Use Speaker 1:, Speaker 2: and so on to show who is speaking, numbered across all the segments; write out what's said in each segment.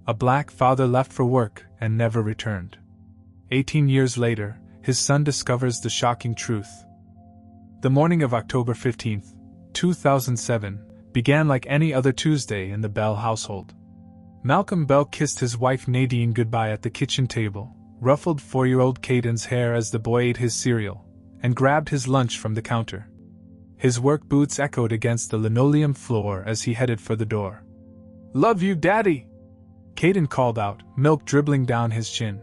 Speaker 1: A black father left for work and never returned. 18 years later, his son discovers the shocking truth. The morning of October 15, 2007, began like any other Tuesday in the Bell household. Malcolm Bell kissed his wife Nadine goodbye at the kitchen table, ruffled 4-year-old Caden's hair as the boy ate his cereal, and grabbed his lunch from the counter. His work boots echoed against the linoleum floor as he headed for the door. "Love you, Daddy!" Caden called out, milk dribbling down his chin.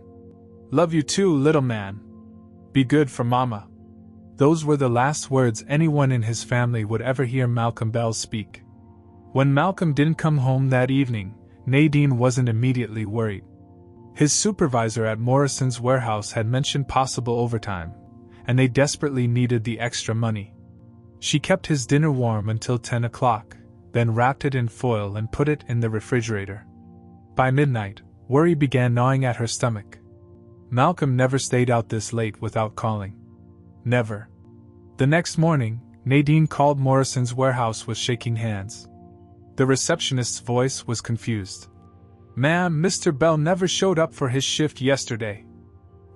Speaker 1: "Love you too, little man. Be good for Mama." Those were the last words anyone in his family would ever hear Malcolm Bell speak. When Malcolm didn't come home that evening, Nadine wasn't immediately worried. His supervisor at Morrison's warehouse had mentioned possible overtime, and they desperately needed the extra money. She kept his dinner warm until 10 o'clock, then wrapped it in foil and put it in the refrigerator. By midnight, worry began gnawing at her stomach. Malcolm never stayed out this late without calling. Never. The next morning, Nadine called Morrison's warehouse with shaking hands. The receptionist's voice was confused. "Ma'am, Mr. Bell never showed up for his shift yesterday.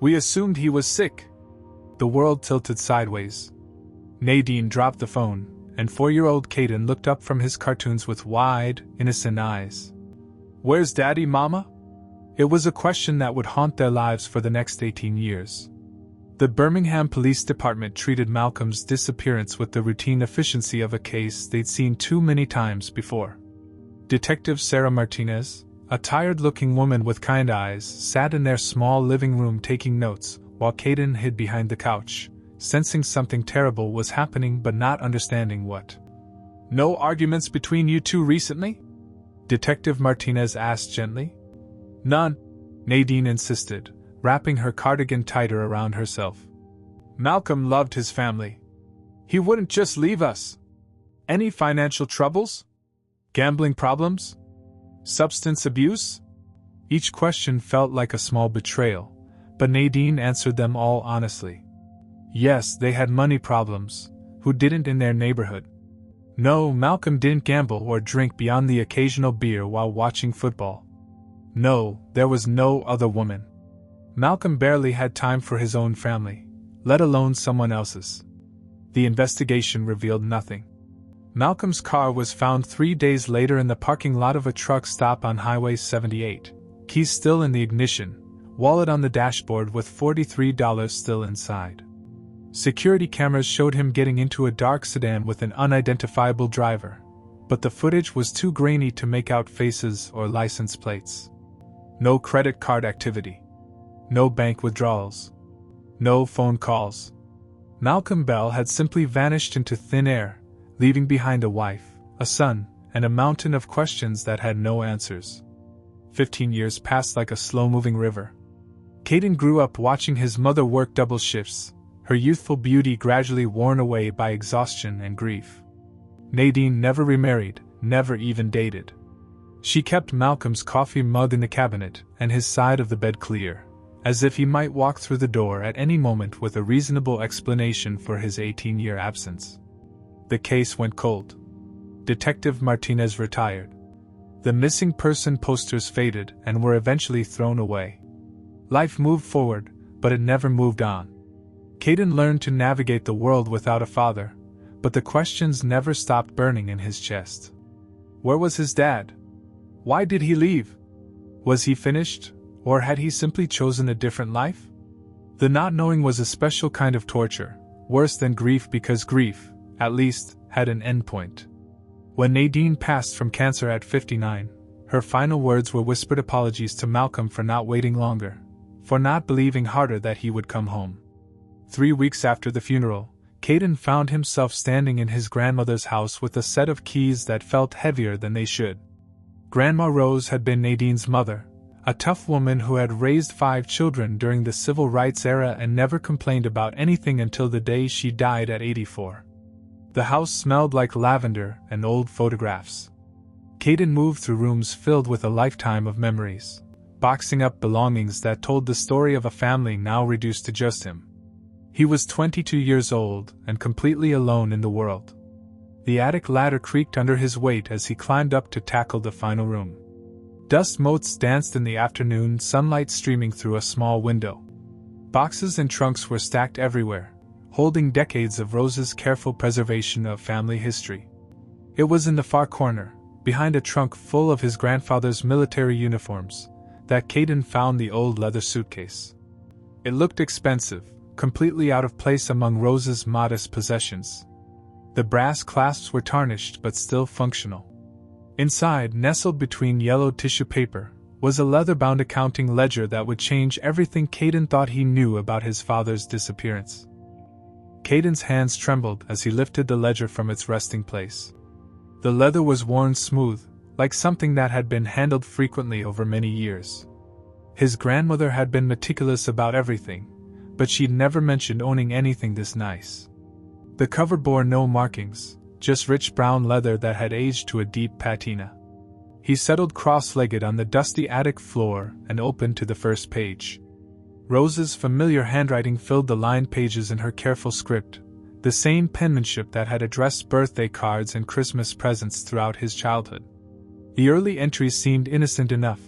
Speaker 1: We assumed he was sick." The world tilted sideways. Nadine dropped the phone, and 4-year-old Caden looked up from his cartoons with wide, innocent eyes. "Where's Daddy, Mama?" It was a question that would haunt their lives for the next 18 years. The Birmingham Police Department treated Malcolm's disappearance with the routine efficiency of a case they'd seen too many times before. Detective Sarah Martinez, a tired-looking woman with kind eyes, sat in their small living room taking notes, while Caden hid behind the couch, sensing something terrible was happening but not understanding what. "No arguments between you two recently?" Detective Martinez asked gently. "None," Nadine insisted, wrapping her cardigan tighter around herself. "Malcolm loved his family. He wouldn't just leave us. Any financial troubles? Gambling problems? Substance abuse?" Each question felt like a small betrayal, but Nadine answered them all honestly. Yes, they had money problems. Who didn't in their neighborhood? No, Malcolm didn't gamble or drink beyond the occasional beer while watching football. No, there was no other woman. Malcolm barely had time for his own family, let alone someone else's. The investigation revealed nothing. Malcolm's car was found 3 days later in the parking lot of a truck stop on Highway 78, keys still in the ignition, wallet on the dashboard with $43 still inside. Security cameras showed him getting into a dark sedan with an unidentifiable driver, but the footage was too grainy to make out faces or license plates. No credit card activity. No bank withdrawals. No phone calls. Malcolm Bell had simply vanished into thin air, leaving behind a wife, a son, and a mountain of questions that had no answers. 15 years passed like a slow-moving river. Caden grew up watching his mother work double shifts, her youthful beauty gradually worn away by exhaustion and grief. Nadine never remarried, never even dated. She kept Malcolm's coffee mug in the cabinet and his side of the bed clear, as if he might walk through the door at any moment with a reasonable explanation for his 18-year absence. The case went cold. Detective Martinez retired. The missing person posters faded and were eventually thrown away. Life moved forward, but it never moved on. Caden learned to navigate the world without a father, but the questions never stopped burning in his chest. Where was his dad? Why did he leave? Was he finished, or had he simply chosen a different life? The not knowing was a special kind of torture, worse than grief because grief, at least, had an endpoint. When Nadine passed from cancer at 59, her final words were whispered apologies to Malcolm for not waiting longer, for not believing harder that he would come home. 3 weeks after the funeral, Caden found himself standing in his grandmother's house with a set of keys that felt heavier than they should. Grandma Rose had been Nadine's mother, a tough woman who had raised 5 children during the civil rights era and never complained about anything until the day she died at 84. The house smelled like lavender and old photographs. Caden moved through rooms filled with a lifetime of memories, boxing up belongings that told the story of a family now reduced to just him. He was 22 years old and completely alone in the world. The attic ladder creaked under his weight as he climbed up to tackle the final room. Dust motes danced in the afternoon sunlight streaming through a small window. Boxes and trunks were stacked everywhere, holding decades of Rose's careful preservation of family history. It was in the far corner, behind a trunk full of his grandfather's military uniforms, that Caden found the old leather suitcase. It looked expensive, completely out of place among Rose's modest possessions. The brass clasps were tarnished but still functional. Inside, nestled between yellowed tissue paper, was a leather-bound accounting ledger that would change everything Caden thought he knew about his father's disappearance. Caden's hands trembled as he lifted the ledger from its resting place. The leather was worn smooth, like something that had been handled frequently over many years. His grandmother had been meticulous about everything, but she'd never mentioned owning anything this nice. The cover bore no markings, just rich brown leather that had aged to a deep patina. He settled cross-legged on the dusty attic floor and opened to the first page. Rose's familiar handwriting filled the lined pages in her careful script, the same penmanship that had addressed birthday cards and Christmas presents throughout his childhood. The early entries seemed innocent enough.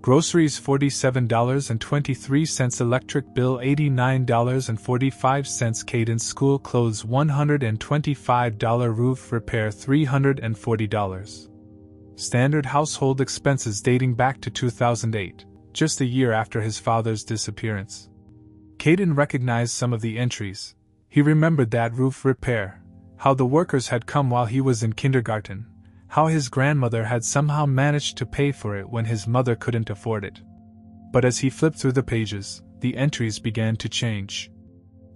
Speaker 1: Groceries $47.23, electric bill $89.45, Caden's school clothes $125, roof repair $340. Standard household expenses dating back to 2008, just a year after his father's disappearance. Caden recognized some of the entries. He remembered that roof repair, how the workers had come while he was in kindergarten, how his grandmother had somehow managed to pay for it when his mother couldn't afford it. But as he flipped through the pages, the entries began to change.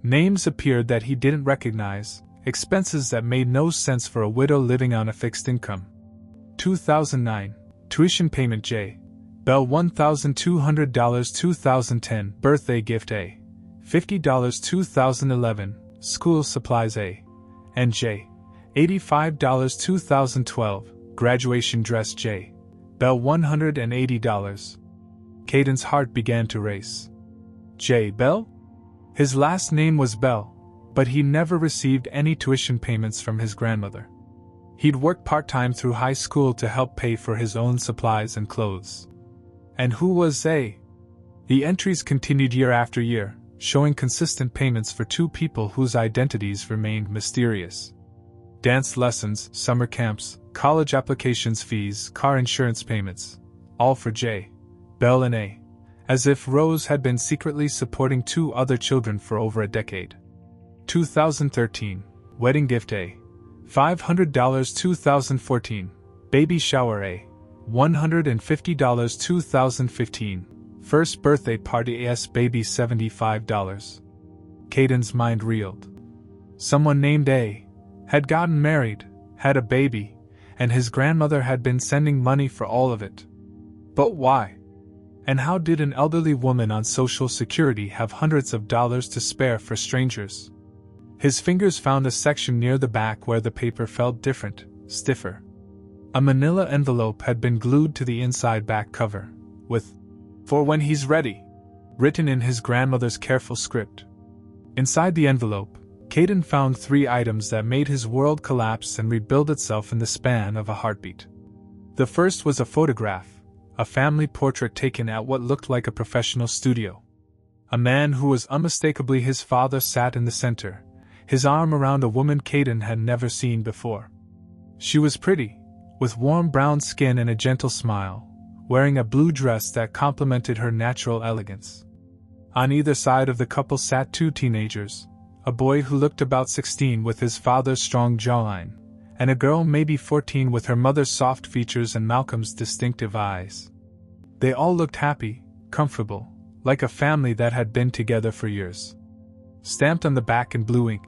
Speaker 1: Names appeared that he didn't recognize, expenses that made no sense for a widow living on a fixed income. 2009, tuition payment J. Bell $1,200 2010, birthday gift A. $50 2011, school supplies A. and J. $85 2012, graduation dress J. Bell $180. Caden's heart began to race. J. Bell? His last name was Bell, but he never received any tuition payments from his grandmother. He'd worked part-time through high school to help pay for his own supplies and clothes. And who was A? The entries continued year after year, showing consistent payments for two people whose identities remained mysterious. Dance lessons, summer camps, college applications fees, car insurance payments, all for J. Bell and A. As if Rose had been secretly supporting two other children for over a decade. 2013, wedding gift A. $500 2014, baby shower A. $150 2015, first birthday party AS baby $75. Caden's mind reeled. Someone named A. had gotten married, had a baby, and his grandmother had been sending money for all of it. But why? And how did an elderly woman on Social Security have hundreds of dollars to spare for strangers? His fingers found a section near the back where the paper felt different, stiffer. A manila envelope had been glued to the inside back cover, with "For when he's ready," written in his grandmother's careful script. Inside the envelope, Caden found 3 items that made his world collapse and rebuild itself in the span of a heartbeat. The first was a photograph, a family portrait taken at what looked like a professional studio. A man who was unmistakably his father sat in the center, his arm around a woman Caden had never seen before. She was pretty, with warm brown skin and a gentle smile, wearing a blue dress that complemented her natural elegance. On either side of the couple sat 2 teenagers, a boy who looked about 16 with his father's strong jawline, and a girl maybe 14 with her mother's soft features and Malcolm's distinctive eyes. They all looked happy, comfortable, like a family that had been together for years. Stamped on the back in blue ink,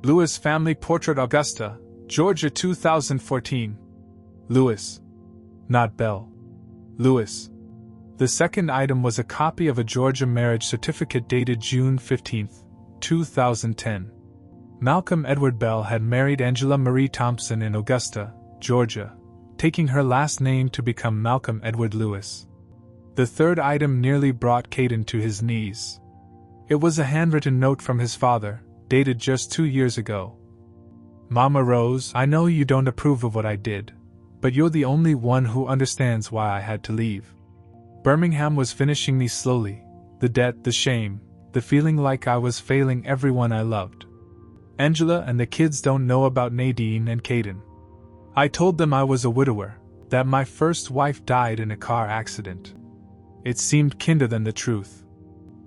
Speaker 1: Lewis Family Portrait Augusta, Georgia 2014. Lewis. Not Bell. Lewis. The second item was a copy of a Georgia marriage certificate dated June 15, 2010. Malcolm Edward Bell had married Angela Marie Thompson in Augusta, Georgia, taking her last name to become Malcolm Edward Lewis. The third item nearly brought Caden to his knees. It was a handwritten note from his father, dated just 2 years ago. "Mama Rose, I know you don't approve of what I did, but you're the only one who understands why I had to leave. Birmingham was finishing me slowly, the debt, the shame, the feeling like I was failing everyone I loved. Angela and the kids don't know about Nadine and Caden. I told them I was a widower, that my first wife died in a car accident. It seemed kinder than the truth.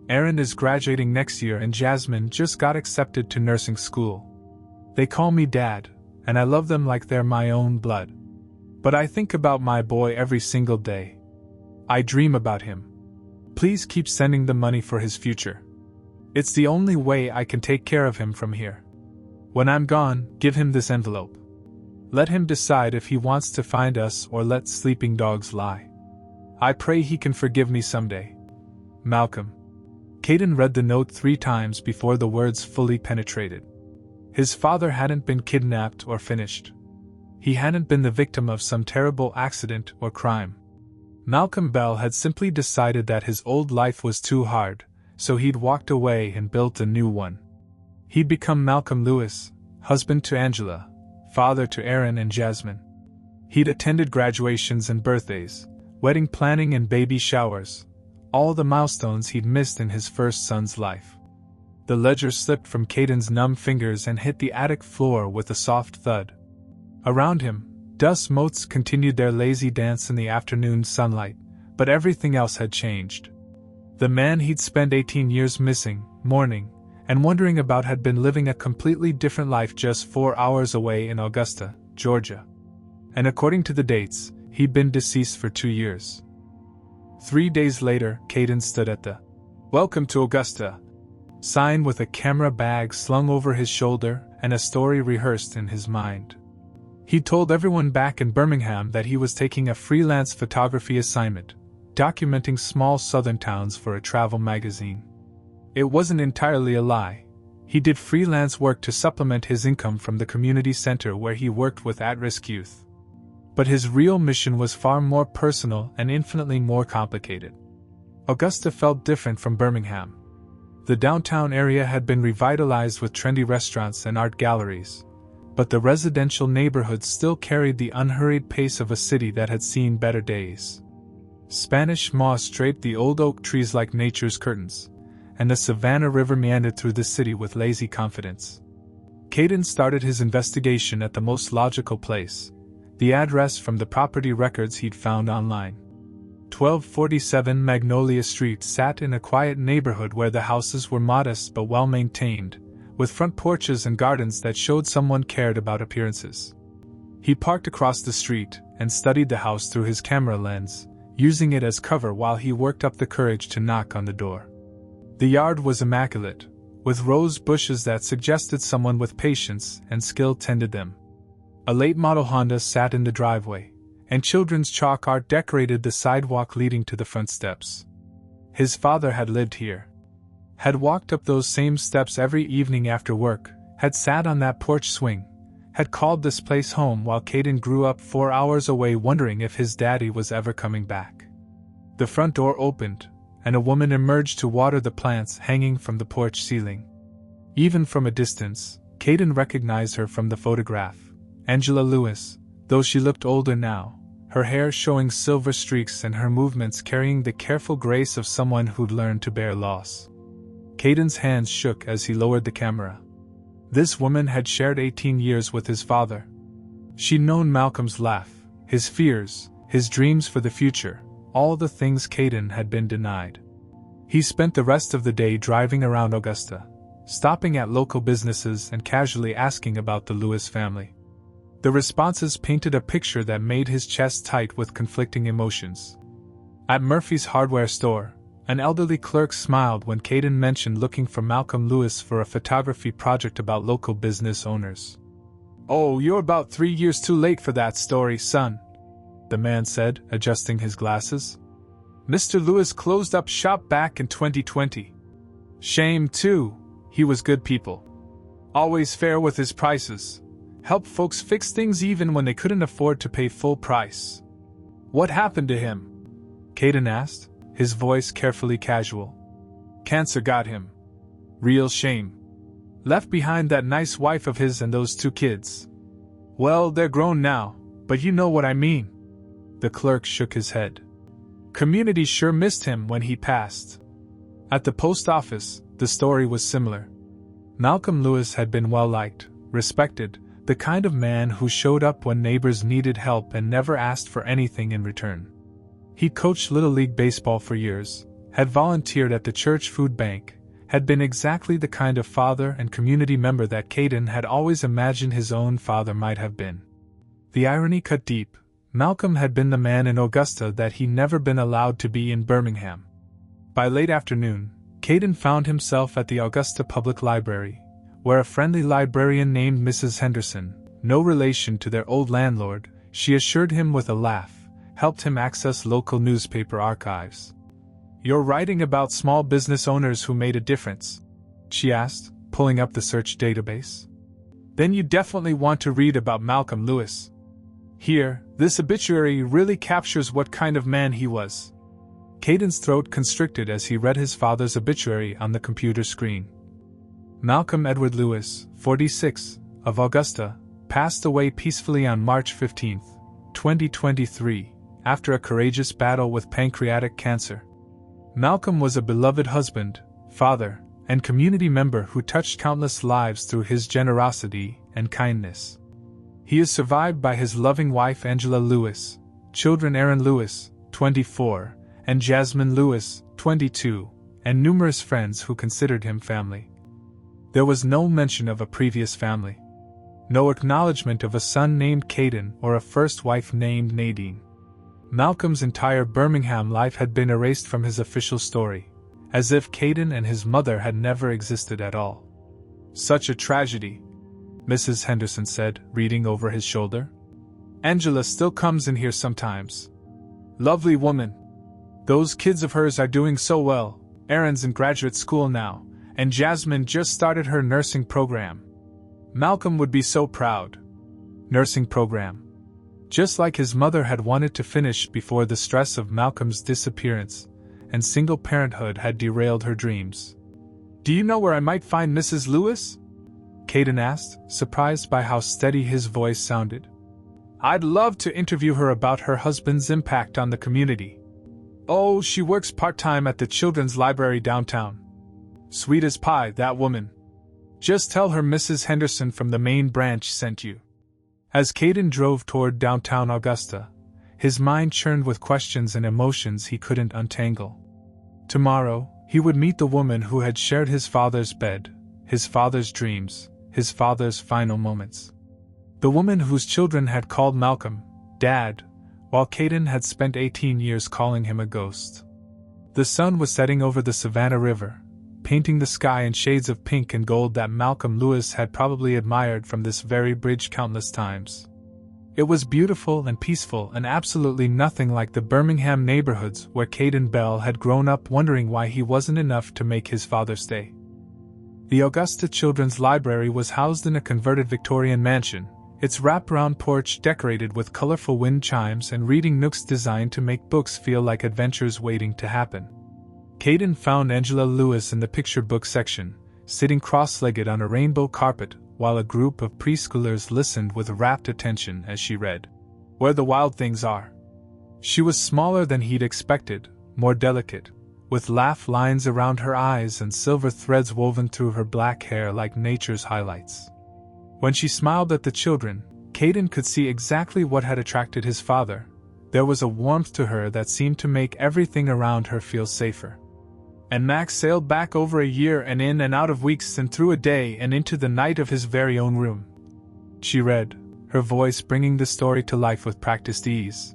Speaker 1: Aaron is graduating next year and Jasmine just got accepted to nursing school. They call me Dad, and I love them like they're my own blood. But I think about my boy every single day. I dream about him. Please keep sending the money for his future. It's the only way I can take care of him from here. When I'm gone, give him this envelope. Let him decide if he wants to find us or let sleeping dogs lie. I pray he can forgive me someday. Malcolm. Caden read the note 3 times before the words fully penetrated. His father hadn't been kidnapped or finished. He hadn't been the victim of some terrible accident or crime. Malcolm Bell had simply decided that his old life was too hard, so he'd walked away and built a new one. He'd become Malcolm Lewis, husband to Angela, father to Aaron and Jasmine. He'd attended graduations and birthdays, wedding planning and baby showers, all the milestones he'd missed in his first son's life. The ledger slipped from Caden's numb fingers and hit the attic floor with a soft thud. Around him, dust motes continued their lazy dance in the afternoon sunlight, but everything else had changed. The man he'd spent 18 years missing, mourning, and wondering about had been living a completely different life just 4 hours away in Augusta, Georgia. And according to the dates, he'd been deceased for 2 years. 3 days later, Caden stood at the "Welcome to Augusta" sign with a camera bag slung over his shoulder and a story rehearsed in his mind. He told everyone back in Birmingham that he was taking a freelance photography assignment, documenting small southern towns for a travel magazine. It wasn't entirely a lie. He did freelance work to supplement his income from the community center where he worked with at-risk youth. But his real mission was far more personal and infinitely more complicated. Augusta felt different from Birmingham. The downtown area had been revitalized with trendy restaurants and art galleries, but the residential neighborhood still carried the unhurried pace of a city that had seen better days. Spanish moss draped the old oak trees like nature's curtains, and the Savannah River meandered through the city with lazy confidence. Caden started his investigation at the most logical place, the address from the property records he'd found online. 1247 Magnolia Street sat in a quiet neighborhood where the houses were modest but well-maintained, with front porches and gardens that showed someone cared about appearances. He parked across the street and studied the house through his camera lens, using it as cover while he worked up the courage to knock on the door. The yard was immaculate, with rose bushes that suggested someone with patience and skill tended them. A late-model Honda sat in the driveway, and children's chalk art decorated the sidewalk leading to the front steps. His father had lived here. Had walked up those same steps every evening after work, had sat on that porch swing, had called this place home while Caden grew up 4 hours away wondering if his daddy was ever coming back. The front door opened, and a woman emerged to water the plants hanging from the porch ceiling. Even from a distance, Caden recognized her from the photograph, Angela Lewis, though she looked older now, her hair showing silver streaks and her movements carrying the careful grace of someone who'd learned to bear loss. Caden's hands shook as he lowered the camera. This woman had shared 18 years with his father. She'd known Malcolm's laugh, his fears, his dreams for the future, all the things Caden had been denied. He spent the rest of the day driving around Augusta, stopping at local businesses and casually asking about the Lewis family. The responses painted a picture that made his chest tight with conflicting emotions. At Murphy's hardware store, an elderly clerk smiled when Caden mentioned looking for Malcolm Lewis for a photography project about local business owners. "Oh, you're about 3 years too late for that story, son," the man said, adjusting his glasses. "Mr. Lewis closed up shop back in 2020. Shame, too. He was good people. Always fair with his prices. Helped folks fix things even when they couldn't afford to pay full price." "What happened to him?" Caden asked, his voice carefully casual. "Cancer got him. Real shame. Left behind that nice wife of his and those 2 kids. Well, they're grown now, but you know what I mean." The clerk shook his head. Community sure missed him when he passed. At the post office, the story was similar. Malcolm Lewis had been well liked, respected, the kind of man who showed up when neighbors needed help and never asked for anything in return. He'd coached Little League baseball for years, had volunteered at the church food bank, had been exactly the kind of father and community member that Caden had always imagined his own father might have been. The irony cut deep. Malcolm had been the man in Augusta that he'd never been allowed to be in Birmingham. By late afternoon, Caden found himself at the Augusta Public Library, where a friendly librarian named Mrs. Henderson, no relation to their old landlord, she assured him with a laugh, helped him access local newspaper archives. "You're writing about small business owners who made a difference?" she asked, pulling up the search database. "Then you definitely want to read about Malcolm Lewis. Here, this obituary really captures what kind of man he was." Caden's throat constricted as he read his father's obituary on the computer screen. Malcolm Edward Lewis, 46, of Augusta, passed away peacefully on March 15, 2023, after a courageous battle with pancreatic cancer. Malcolm was a beloved husband, father, and community member who touched countless lives through his generosity and kindness. He is survived by his loving wife Angela Lewis, children Aaron Lewis, 24, and Jasmine Lewis, 22, and numerous friends who considered him family. There was no mention of a previous family. No acknowledgement of a son named Caden or a first wife named Nadine. Malcolm's entire Birmingham life had been erased from his official story, as if Caden and his mother had never existed at all. "Such a tragedy," Mrs. Henderson said, reading over his shoulder. "Angela still comes in here sometimes. Lovely woman. Those kids of hers are doing so well. Aaron's in graduate school now, and Jasmine just started her nursing program. Malcolm would be so proud." Nursing program. Just like his mother had wanted to finish before the stress of Malcolm's disappearance and single parenthood had derailed her dreams. "Do you know where I might find Mrs. Lewis?" Caden asked, surprised by how steady his voice sounded. "I'd love to interview her about her husband's impact on the community. Oh, she works part-time at the children's library downtown. Sweet as pie, that woman. Just tell her Mrs. Henderson from the main branch sent you." As Caden drove toward downtown Augusta, his mind churned with questions and emotions he couldn't untangle. Tomorrow, he would meet the woman who had shared his father's bed, his father's dreams, his father's final moments. The woman whose children had called Malcolm Dad, while Caden had spent 18 years calling him a ghost. The sun was setting over the Savannah River, painting the sky in shades of pink and gold that Malcolm Lewis had probably admired from this very bridge countless times. It was beautiful and peaceful and absolutely nothing like the Birmingham neighborhoods where Caden Bell had grown up wondering why he wasn't enough to make his father stay. The Augusta Children's Library was housed in a converted Victorian mansion, its wraparound porch decorated with colorful wind chimes and reading nooks designed to make books feel like adventures waiting to happen. Caden found Angela Lewis in the picture book section, sitting cross-legged on a rainbow carpet, while a group of preschoolers listened with rapt attention as she read, "Where the Wild Things Are." She was smaller than he'd expected, more delicate, with laugh lines around her eyes and silver threads woven through her black hair like nature's highlights. When she smiled at the children, Caden could see exactly what had attracted his father. There was a warmth to her that seemed to make everything around her feel safer. And Max sailed back over a year and in and out of weeks and through a day and into the night of his very own room. She read, her voice bringing the story to life with practiced ease.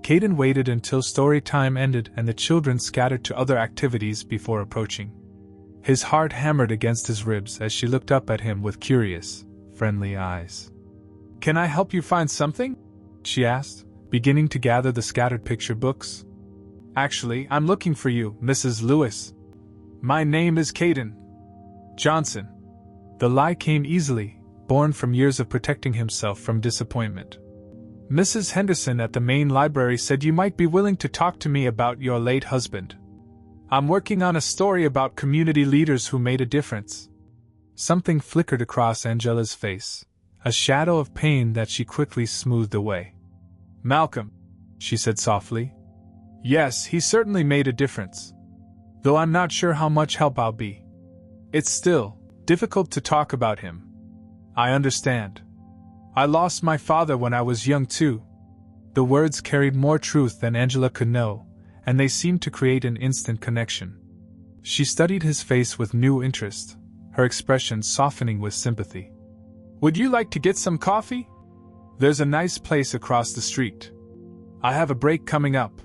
Speaker 1: Caden waited until story time ended and the children scattered to other activities before approaching. His heart hammered against his ribs as she looked up at him with curious, friendly eyes. "Can I help you find something?" she asked, beginning to gather the scattered picture books. "Actually, I'm looking for you, Mrs. Lewis. My name is Caden Johnson." The lie came easily, born from years of protecting himself from disappointment. "Mrs. Henderson at the main library said you might be willing to talk to me about your late husband. I'm working on a story about community leaders who made a difference." Something flickered across Angela's face, a shadow of pain that she quickly smoothed away. "Malcolm," she said softly. Yes, he certainly made a difference. Though I'm not sure how much help I'll be. It's still difficult to talk about him. I understand. I lost my father when I was young too. The words carried more truth than Angela could know, and they seemed to create an instant connection. She studied his face with new interest, her expression softening with sympathy. Would you like to get some coffee? There's a nice place across the street. I have a break coming up.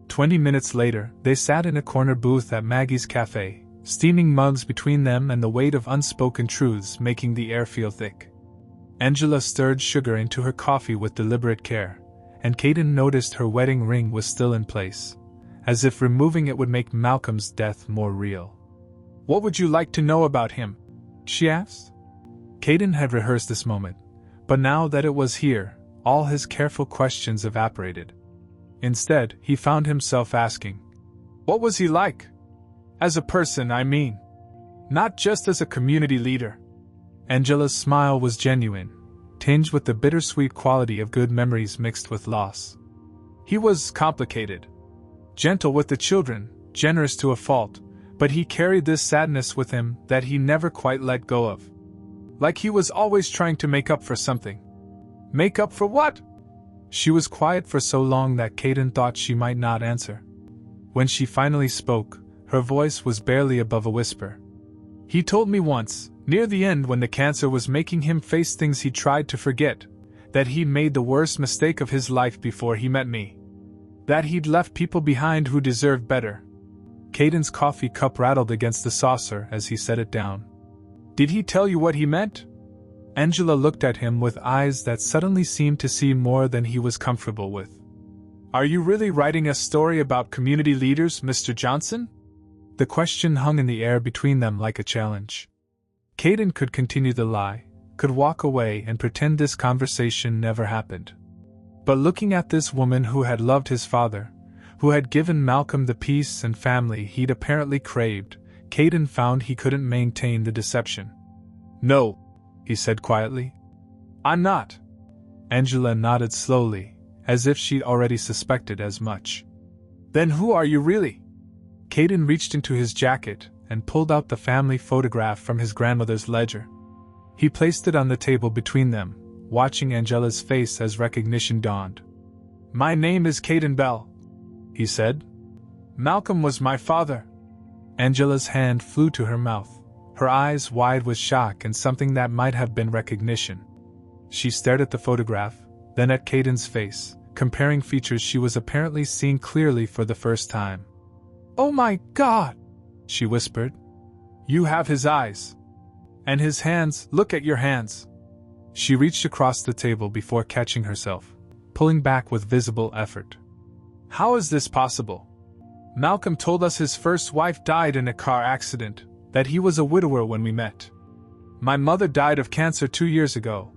Speaker 1: 20 minutes later, they sat in a corner booth at Maggie's cafe, steaming mugs between them and the weight of unspoken truths making the air feel thick. Angela stirred sugar into her coffee with deliberate care, and Caden noticed her wedding ring was still in place, as if removing it would make Malcolm's death more real. What would you like to know about him? She asked. Caden had rehearsed this moment, but now that it was here, all his careful questions evaporated. Instead, he found himself asking, what was he like? As a person, I mean. Not just as a community leader. Angela's smile was genuine, tinged with the bittersweet quality of good memories mixed with loss. He was complicated. Gentle with the children, generous to a fault, but he carried this sadness with him that he never quite let go of. Like he was always trying to make up for something. Make up for what? She was quiet for so long that Caden thought she might not answer. When she finally spoke, her voice was barely above a whisper. He told me once, near the end when the cancer was making him face things he tried to forget, that he'd made the worst mistake of his life before he met me. That he'd left people behind who deserved better. Caden's coffee cup rattled against the saucer as he set it down. Did he tell you what he meant? Angela looked at him with eyes that suddenly seemed to see more than he was comfortable with. Are you really writing a story about community leaders, Mr. Johnson? The question hung in the air between them like a challenge. Caden could continue the lie, could walk away and pretend this conversation never happened. But looking at this woman who had loved his father, who had given Malcolm the peace and family he'd apparently craved, Caden found he couldn't maintain the deception. No, he said quietly. I'm not. Angela nodded slowly, as if she'd already suspected as much. Then who are you really? Caden reached into his jacket and pulled out the family photograph from his grandmother's ledger. He placed it on the table between them, watching Angela's face as recognition dawned. My name is Caden Bell, he said. Malcolm was my father. Angela's hand flew to her mouth, her eyes wide with shock and something that might have been recognition. She stared at the photograph, then at Caden's face, comparing features she was apparently seeing clearly for the first time. Oh my God, she whispered. You have his eyes. And his hands, look at your hands. She reached across the table before catching herself, pulling back with visible effort. How is this possible? Malcolm told us his first wife died in a car accident, that he was a widower when we met. My mother died of cancer 2 years ago,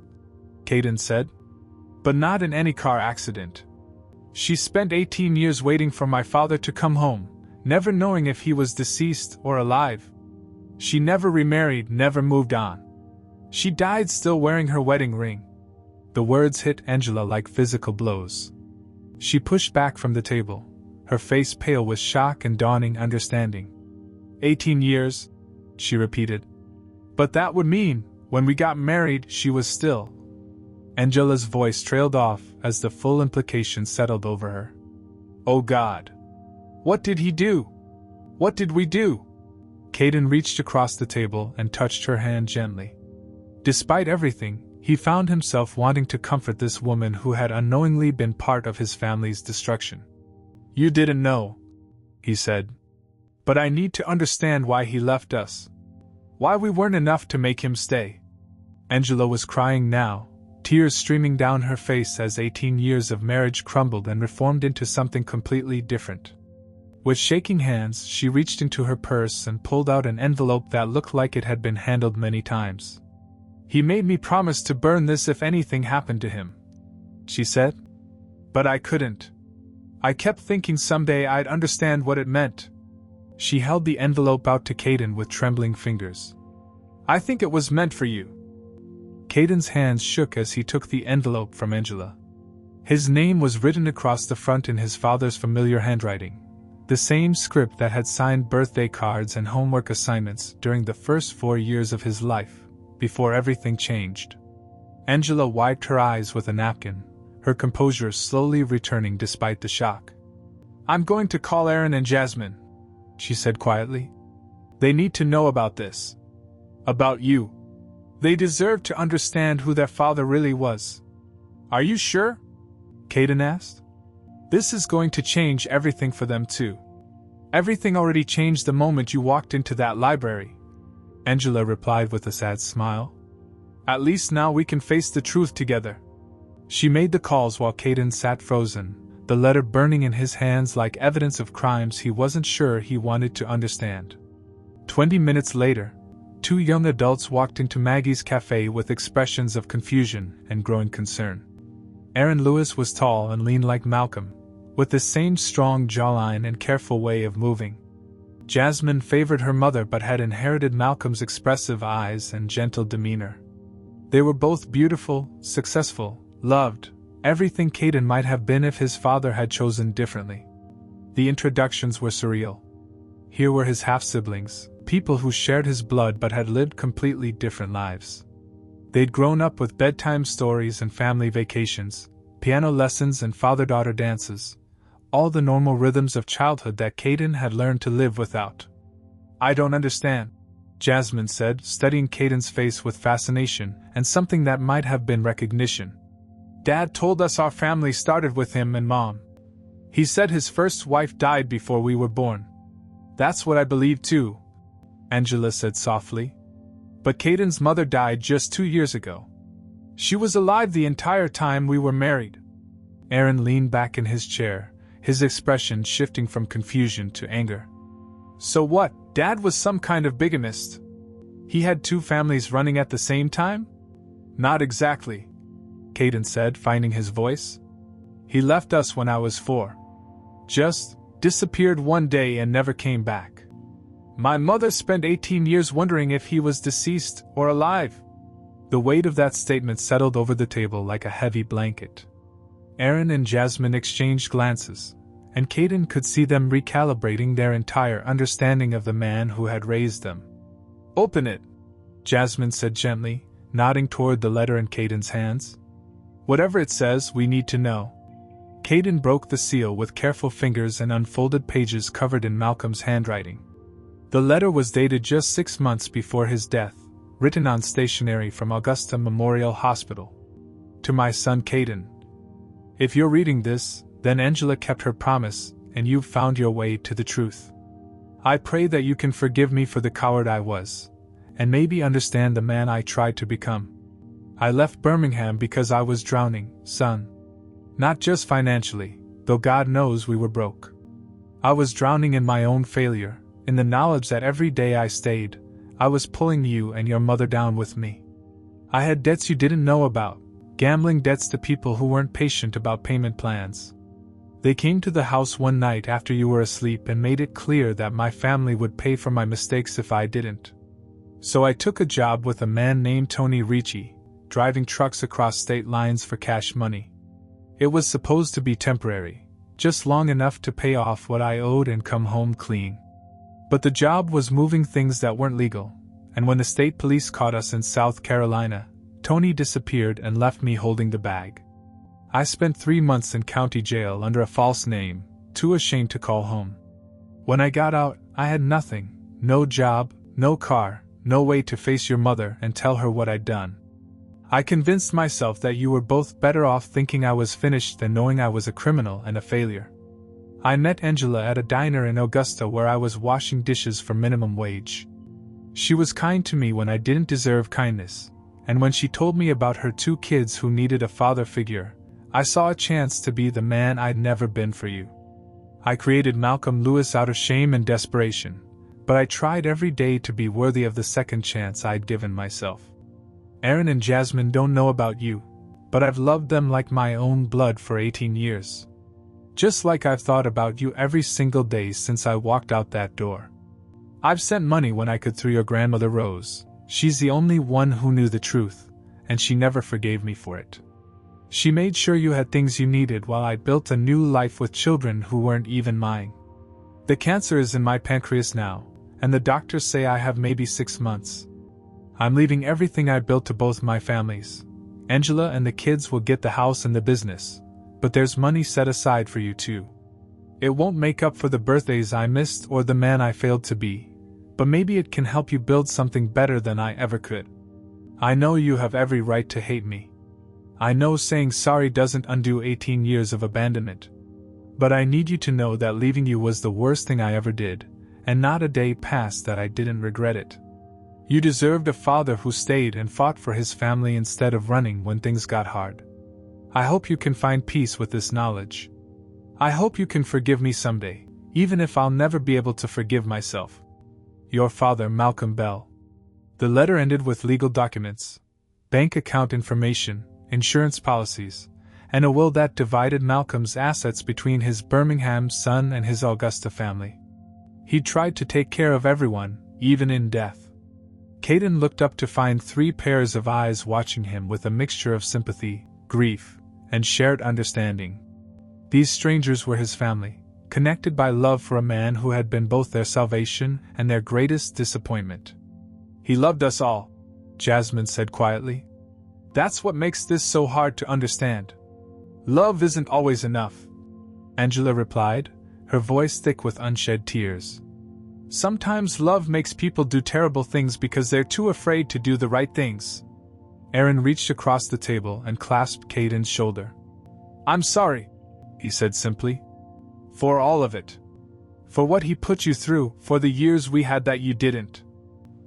Speaker 1: Caden said. But not in any car accident. She spent 18 years waiting for my father to come home, never knowing if he was deceased or alive. She never remarried, never moved on. She died still wearing her wedding ring. The words hit Angela like physical blows. She pushed back from the table, her face pale with shock and dawning understanding. 18 years, she repeated. But that would mean, when we got married, she was still. Angela's voice trailed off as the full implication settled over her. Oh God! What did he do? What did we do? Caden reached across the table and touched her hand gently. Despite everything, he found himself wanting to comfort this woman who had unknowingly been part of his family's destruction. You didn't know, he said. But I need to understand why he left us. Why we weren't enough to make him stay. Angela was crying now, tears streaming down her face as 18 years of marriage crumbled and reformed into something completely different. With shaking hands, she reached into her purse and pulled out an envelope that looked like it had been handled many times. He made me promise to burn this if anything happened to him, she said. But I couldn't. I kept thinking someday I'd understand what it meant. She held the envelope out to Caden with trembling fingers. I think it was meant for you. Caden's hands shook as he took the envelope from Angela. His name was written across the front in his father's familiar handwriting, the same script that had signed birthday cards and homework assignments during the first 4 years of his life, before everything changed. Angela wiped her eyes with a napkin, her composure slowly returning despite the shock. "I'm going to call Aaron and Jasmine," she said quietly. "They need to know about this. About you. They deserve to understand who their father really was." "Are you sure?" Caden asked. "This is going to change everything for them too. Everything already changed the moment you walked into that library," Angela replied with a sad smile. "At least now we can face the truth together." She made the calls while Caden sat frozen, the letter burning in his hands like evidence of crimes he wasn't sure he wanted to understand. 20 minutes later, 2 young adults walked into Maggie's cafe with expressions of confusion and growing concern. Aaron Lewis was tall and lean like Malcolm, with the same strong jawline and careful way of moving. Jasmine favored her mother but had inherited Malcolm's expressive eyes and gentle demeanor. They were both beautiful, successful, loved, everything Caden might have been if his father had chosen differently. The introductions were surreal. Here were his half-siblings, people who shared his blood but had lived completely different lives. They'd grown up with bedtime stories and family vacations, piano lessons and father-daughter dances, all the normal rhythms of childhood that Caden had learned to live without. "I don't understand," Jasmine said, studying Caden's face with fascination and something that might have been recognition. "Dad told us our family started with him and Mom. He said his first wife died before we were born. That's what I believe too," Angela said softly. "But Caden's mother died just 2 years ago. She was alive the entire time we were married." Aaron leaned back in his chair, his expression shifting from confusion to anger. "So what, Dad was some kind of bigamist? He had 2 families running at the same time?" "Not exactly," Caden said, finding his voice. "He left us when I was 4. Just disappeared one day and never came back. My mother spent 18 years wondering if he was deceased or alive." The weight of that statement settled over the table like a heavy blanket. Aaron and Jasmine exchanged glances, and Caden could see them recalibrating their entire understanding of the man who had raised them. "Open it," Jasmine said gently, nodding toward the letter in Caden's hands. "Whatever it says, we need to know." Caden broke the seal with careful fingers and unfolded pages covered in Malcolm's handwriting. The letter was dated just 6 months before his death, written on stationery from Augusta Memorial Hospital. "To my son Caden. If you're reading this, then Angela kept her promise, and you've found your way to the truth. I pray that you can forgive me for the coward I was, and maybe understand the man I tried to become. I left Birmingham because I was drowning, son. Not just financially, though God knows we were broke. I was drowning in my own failure, in the knowledge that every day I stayed, I was pulling you and your mother down with me. I had debts you didn't know about, gambling debts to people who weren't patient about payment plans. They came to the house one night after you were asleep and made it clear that my family would pay for my mistakes if I didn't. So I took a job with a man named Tony Ricci, driving trucks across state lines for cash money. It was supposed to be temporary, just long enough to pay off what I owed and come home clean. But the job was moving things that weren't legal, and when the state police caught us in South Carolina, Tony disappeared and left me holding the bag. I spent 3 months in county jail under a false name, too ashamed to call home. When I got out, I had nothing, no job, no car, no way to face your mother and tell her what I'd done. I convinced myself that you were both better off thinking I was finished than knowing I was a criminal and a failure. I met Angela at a diner in Augusta where I was washing dishes for minimum wage. She was kind to me when I didn't deserve kindness, and when she told me about her 2 kids who needed a father figure, I saw a chance to be the man I'd never been for you. I created Malcolm Lewis out of shame and desperation, but I tried every day to be worthy of the second chance I'd given myself. Aaron and Jasmine don't know about you, but I've loved them like my own blood for 18 years. Just like I've thought about you every single day since I walked out that door. I've sent money when I could through your grandmother Rose. She's the only one who knew the truth, and she never forgave me for it. She made sure you had things you needed while I built a new life with children who weren't even mine. The cancer is in my pancreas now, and the doctors say I have maybe 6 months. I'm leaving everything I built to both my families. Angela and the kids will get the house and the business, but there's money set aside for you too. It won't make up for the birthdays I missed or the man I failed to be, but maybe it can help you build something better than I ever could. I know you have every right to hate me. I know saying sorry doesn't undo 18 years of abandonment. But I need you to know that leaving you was the worst thing I ever did, and not a day passed that I didn't regret it. You deserved a father who stayed and fought for his family instead of running when things got hard. I hope you can find peace with this knowledge. I hope you can forgive me someday, even if I'll never be able to forgive myself. Your father, Malcolm Bell. The letter ended with legal documents, bank account information, insurance policies, and a will that divided Malcolm's assets between his Birmingham son and his Augusta family. He tried to take care of everyone, even in death. Caden looked up to find 3 pairs of eyes watching him with a mixture of sympathy, grief, and shared understanding. These strangers were his family, connected by love for a man who had been both their salvation and their greatest disappointment. He loved us all, Jasmine said quietly. That's what makes this so hard to understand. Love isn't always enough, Angela replied, her voice thick with unshed tears. Sometimes love makes people do terrible things because they're too afraid to do the right things. Aaron reached across the table and clasped Caden's shoulder. I'm sorry, he said simply. For all of it. For what he put you through, for the years we had that you didn't.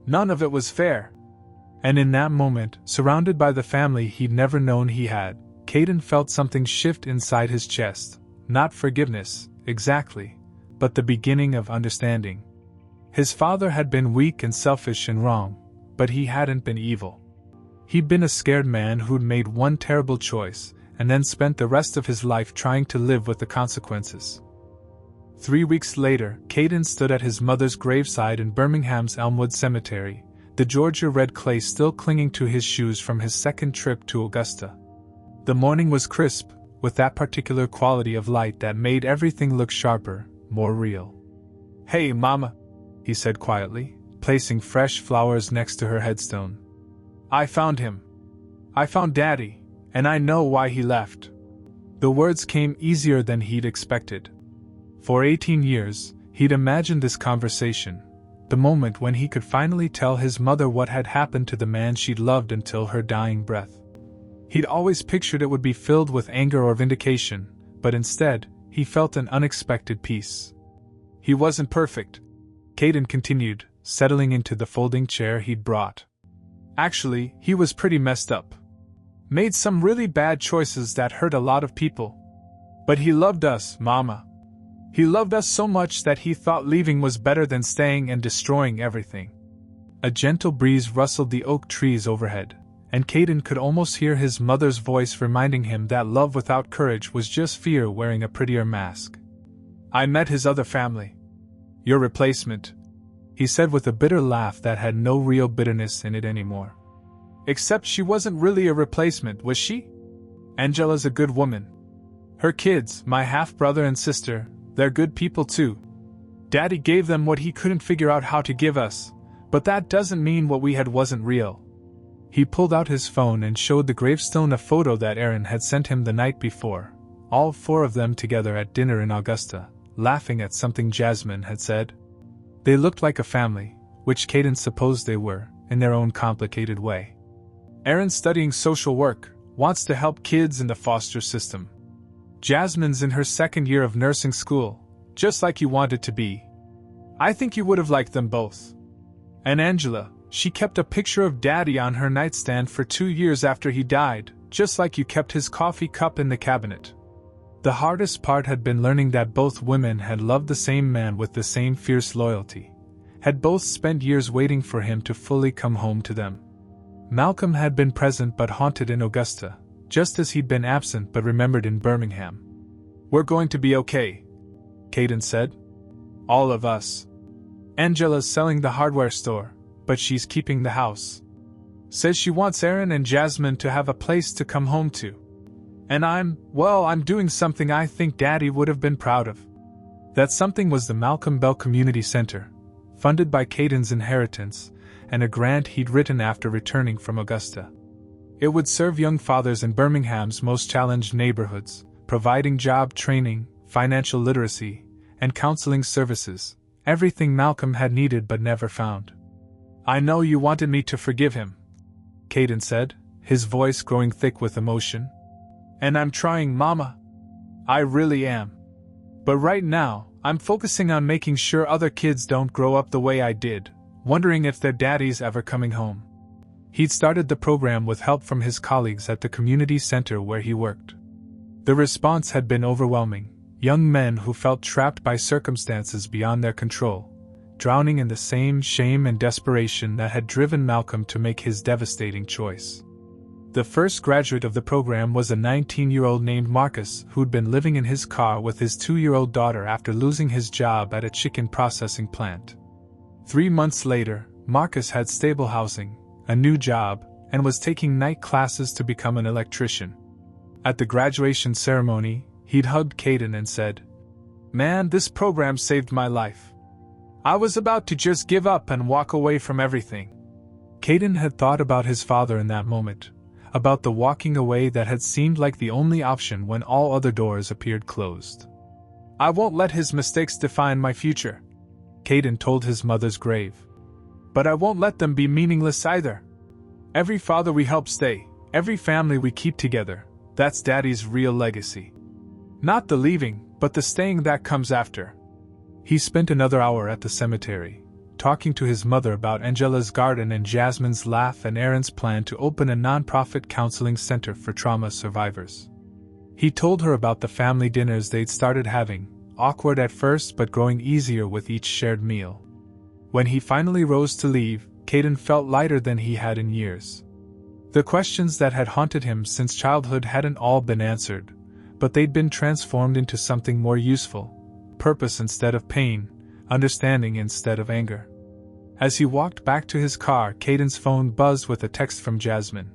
Speaker 1: None of it was fair. And in that moment, surrounded by the family he'd never known he had, Caden felt something shift inside his chest. Not forgiveness, exactly, but the beginning of understanding. His father had been weak and selfish and wrong, but he hadn't been evil. He'd been a scared man who'd made one terrible choice, and then spent the rest of his life trying to live with the consequences. 3 weeks later, Caden stood at his mother's graveside in Birmingham's Elmwood Cemetery, the Georgia red clay still clinging to his shoes from his second trip to Augusta. The morning was crisp, with that particular quality of light that made everything look sharper, more real. Hey, Mama, he said quietly, placing fresh flowers next to her headstone. I found him. I found Daddy, and I know why he left. The words came easier than he'd expected. For 18 years, he'd imagined this conversation, the moment when he could finally tell his mother what had happened to the man she'd loved until her dying breath. He'd always pictured it would be filled with anger or vindication, but instead, he felt an unexpected peace. He wasn't perfect, Caden continued, settling into the folding chair he'd brought. Actually, he was pretty messed up. Made some really bad choices that hurt a lot of people. But he loved us, Mama. He loved us so much that he thought leaving was better than staying and destroying everything. A gentle breeze rustled the oak trees overhead, and Caden could almost hear his mother's voice reminding him that love without courage was just fear wearing a prettier mask. I met his other family. Your replacement, he said with a bitter laugh that had no real bitterness in it anymore. Except she wasn't really a replacement, was she? Angela's a good woman. Her kids, my half-brother and sister, they're good people too. Daddy gave them what he couldn't figure out how to give us, but that doesn't mean what we had wasn't real. He pulled out his phone and showed the gravestone a photo that Aaron had sent him the night before, all 4 of them together at dinner in Augusta, laughing at something Jasmine had said. They looked like a family, which Caden supposed they were, in their own complicated way. Aaron's studying social work, wants to help kids in the foster system. Jasmine's in her 2nd year of nursing school, just like you wanted to be. I think you would have liked them both. And Angela, she kept a picture of Daddy on her nightstand for 2 years after he died, just like you kept his coffee cup in the cabinet. The hardest part had been learning that both women had loved the same man with the same fierce loyalty, had both spent years waiting for him to fully come home to them. Malcolm had been present but haunted in Augusta, just as he'd been absent but remembered in Birmingham. We're going to be okay, Caden said. All of us. Angela's selling the hardware store, but she's keeping the house. Says she wants Aaron and Jasmine to have a place to come home to. And I'm doing something I think Daddy would have been proud of. That something was the Malcolm Bell Community Center, funded by Caden's inheritance, and a grant he'd written after returning from Augusta. It would serve young fathers in Birmingham's most challenged neighborhoods, providing job training, financial literacy, and counseling services, everything Malcolm had needed but never found. "I know you wanted me to forgive him," Caden said, his voice growing thick with emotion. "And I'm trying, Mama. I really am. But right now, I'm focusing on making sure other kids don't grow up the way I did, wondering if their daddy's ever coming home." He'd started the program with help from his colleagues at the community center where he worked. The response had been overwhelming, young men who felt trapped by circumstances beyond their control, drowning in the same shame and desperation that had driven Malcolm to make his devastating choice. The first graduate of the program was a 19-year-old named Marcus who'd been living in his car with his 2-year-old daughter after losing his job at a chicken processing plant. 3 months later, Marcus had stable housing, a new job, and was taking night classes to become an electrician. At the graduation ceremony, he'd hugged Caden and said, "Man, this program saved my life. I was about to just give up and walk away from everything." Caden had thought about his father in that moment, about the walking away that had seemed like the only option when all other doors appeared closed. "I won't let his mistakes define my future," Caden told his mother's grave. "But I won't let them be meaningless either. Every father we help stay, every family we keep together, that's Daddy's real legacy. Not the leaving, but the staying that comes after." He spent another hour at the cemetery, talking to his mother about Angela's garden and Jasmine's laugh and Aaron's plan to open a non-profit counseling center for trauma survivors. He told her about the family dinners they'd started having, awkward at first but growing easier with each shared meal. When he finally rose to leave, Caden felt lighter than he had in years. The questions that had haunted him since childhood hadn't all been answered, but they'd been transformed into something more useful: purpose instead of pain, understanding instead of anger. As he walked back to his car, Caden's phone buzzed with a text from Jasmine.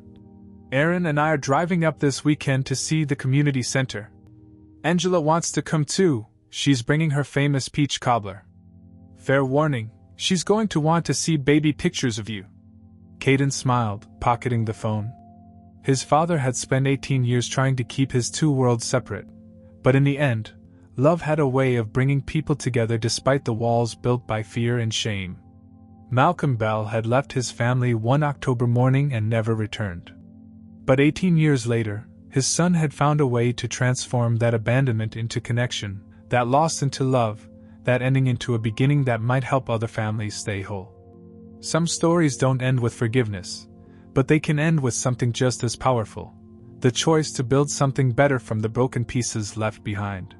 Speaker 1: "Aaron and I are driving up this weekend to see the community center. Angela wants to come too, she's bringing her famous peach cobbler. Fair warning, she's going to want to see baby pictures of you." Caden smiled, pocketing the phone. His father had spent 18 years trying to keep his two worlds separate, but in the end, love had a way of bringing people together despite the walls built by fear and shame. Malcolm Bell had left his family one October morning and never returned. But 18 years later, his son had found a way to transform that abandonment into connection, that loss into love, that ending into a beginning that might help other families stay whole. Some stories don't end with forgiveness, but they can end with something just as powerful: the choice to build something better from the broken pieces left behind.